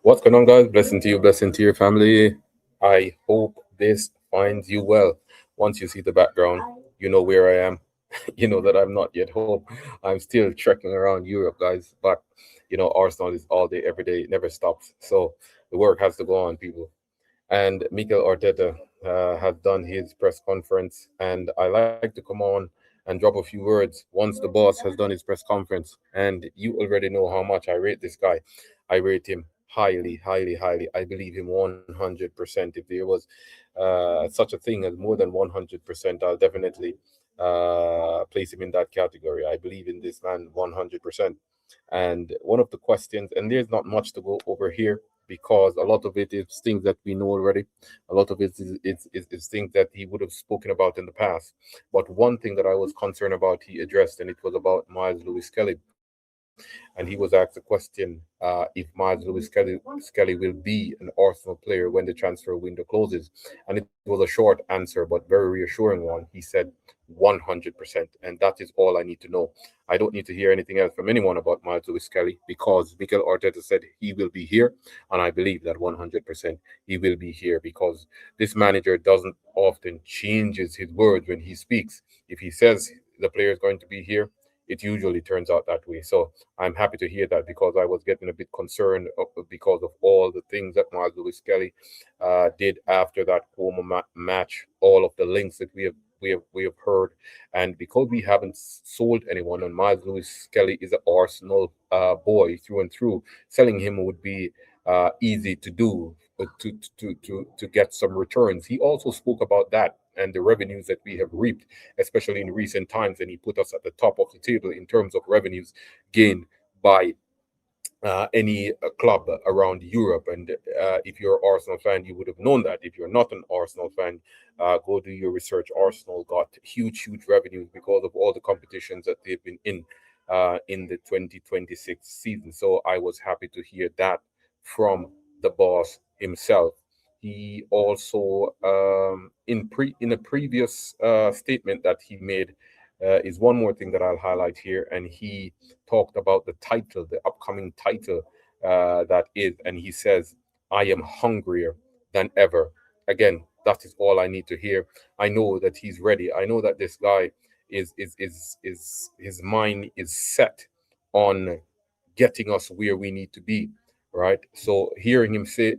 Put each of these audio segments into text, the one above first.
What's going on, guys? Blessing to you, blessing to your family. I hope this finds you well. Once you see the background, you know where I am. You know that I'm not yet home. I'm still trekking around Europe, guys. But, Arsenal is all day, every day. It never stops. So the work has to go on, people. And Mikel Arteta has done his press conference, and I like to come on and drop a few words once the boss has done his press conference. And you already know how much I rate this guy. I rate him highly, highly, highly. I believe him 100%. If there was such a thing as more than 100%, I'll definitely place him in that category. I believe in this man 100%. And one of the questions, and there's not much to go over here because a lot of it is things that we know already. A lot of it is things that he would have spoken about in the past. But one thing that I was concerned about, he addressed, and it was about Miles Lewis Kelly. And he was asked a question if Miles Lewis Kelly will be an Arsenal player when the transfer window closes. And it was a short answer, but very reassuring one. He said 100%. And that is all I need to know. I don't need to hear anything else from anyone about Miles Lewis Kelly because Mikel Arteta said he will be here. And I believe that 100% he will be here because this manager doesn't often changes his words when he speaks. If he says the player is going to be here, it usually turns out that way. So I'm happy to hear that because I was getting a bit concerned because of all the things that Miles Lewis Kelly did after that match, all of the links that we have heard, and because we haven't sold anyone, and Miles Lewis Kelly is an Arsenal boy through and through, selling him would be easy to do to get some returns. He also spoke about that and the revenues that we have reaped, especially in recent times, and he put us at the top of the table in terms of revenues gained by any club around Europe. And if you're an Arsenal fan, you would have known that. If you're not an Arsenal fan, go do your research. Arsenal got huge, huge revenues because of all the competitions that they've been in the 2026 season. So I was happy to hear that from the boss himself. He also, in a previous statement that he made, is one more thing that I'll highlight here, and he talked about the title, the upcoming title that is, and he says, I am hungrier than ever. Again, that is all I need to hear. I know that he's ready. I know that this guy is his mind is set on getting us where we need to be, right? So hearing him say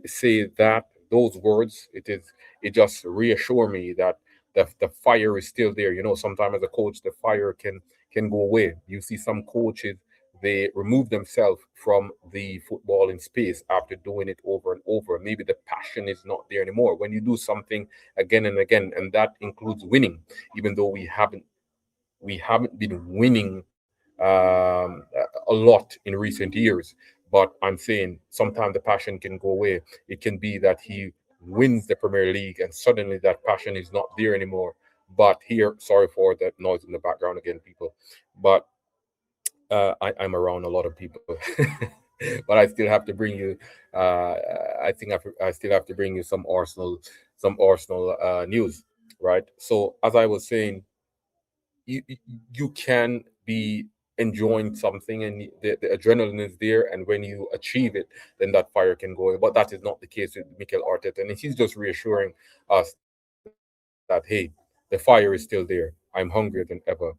that those words, it just reassure me that the fire is still there. Sometimes as a coach, the fire can go away. You see some coaches, they remove themselves from the footballing space after doing it over and over. Maybe the passion is not there anymore. When you do something again and again, and that includes winning, even though we haven't been winning a lot in recent years. But I'm saying sometimes the passion can go away. It can be that he wins the Premier League and suddenly that passion is not there anymore. But here, sorry for that noise in the background again, people. But I'm around a lot of people. But I still have to bring you. Uh, I still have to bring you some Arsenal news, right? So as I was saying, you can be enjoying something and the adrenaline is there, and when you achieve it, then that fire can go away. But that is not the case with Mikel Arteta, and he's just reassuring us that, hey, the fire is still there. I'm hungrier than ever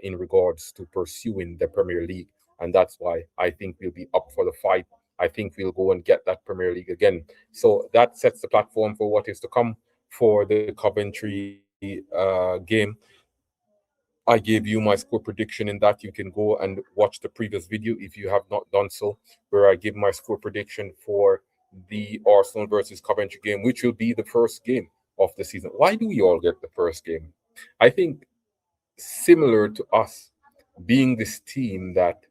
in regards to pursuing the Premier League, and that's why I think we'll be up for the fight. I think we'll go and get that Premier League again. So that sets the platform for what is to come for the Coventry game. I gave you my score prediction in that. You can go and watch the previous video if you have not done so, where I give my score prediction for the Arsenal versus Coventry game, which will be the first game of the season. Why do we all get the first game? I think similar to us being this team that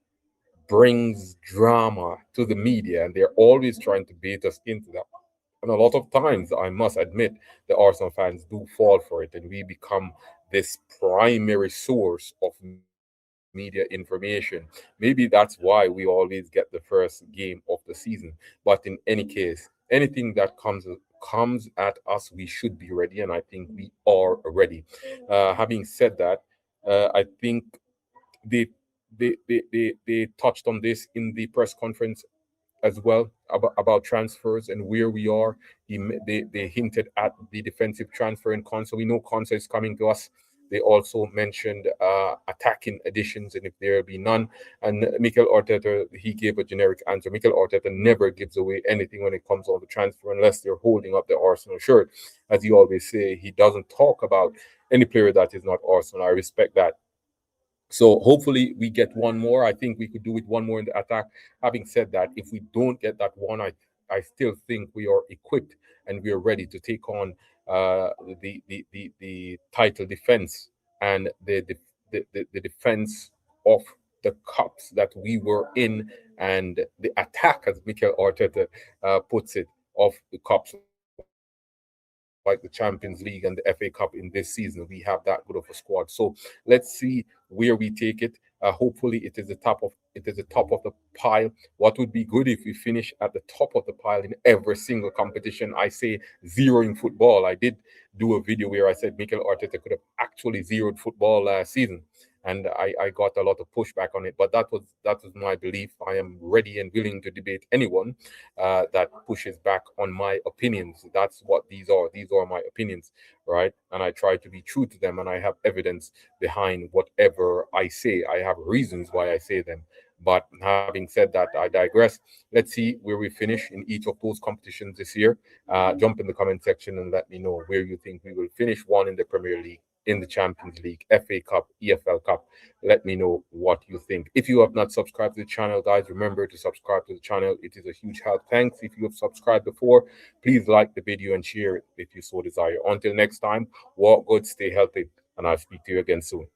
brings drama to the media, and they're always trying to bait us into that. And a lot of times, I must admit, the Arsenal fans do fall for it, and we become this primary source of media information. Maybe that's why we always get the first game of the season. But in any case, anything that comes at us, we should be ready, and I think we are ready. Having said that, I think they they touched on this in the press conference as well about transfers and where we are. They hinted at the defensive transfer in Consa. We know Consa is coming to us. They also mentioned attacking additions, and if there be none. And Mikel Arteta, he gave a generic answer. Mikel Arteta never gives away anything when it comes on the transfer unless they're holding up the Arsenal shirt. As he always say, he doesn't talk about any player that is not Arsenal. I respect that. So hopefully we get one more. I think we could do with one more in the attack. Having said that, if we don't get that one, I still think we are equipped and we are ready to take on uh, the title defense and the defense of the cups that we were in, and the attack, as Mikel Arteta puts it, of the cups like the Champions League and the FA Cup in this season. We have that good of a squad. So let's see where we take it. Hopefully, it is the top of the pile. What would be good if we finish at the top of the pile in every single competition? I say zeroing football. I did do a video where I said Mikel Arteta could have actually zeroed football last season, and I got a lot of pushback on it. But that was my belief. I am ready and willing to debate anyone that pushes back on my opinions. That's what these are. These are my opinions, right? And I try to be true to them, and I have evidence behind whatever I say. I have reasons why I say them. But having said that, I digress. Let's see where we finish in each of those competitions this year. Jump in the comment section and let me know where you think we will finish. One in the Premier League, in the Champions League, FA Cup, EFL Cup. Let me know what you think. If you have not subscribed to the channel, guys, remember to subscribe to the channel. It is a huge help. Thanks. If you have subscribed before, please like the video and share it if you so desire. Until next time, walk good, stay healthy, and I'll speak to you again soon.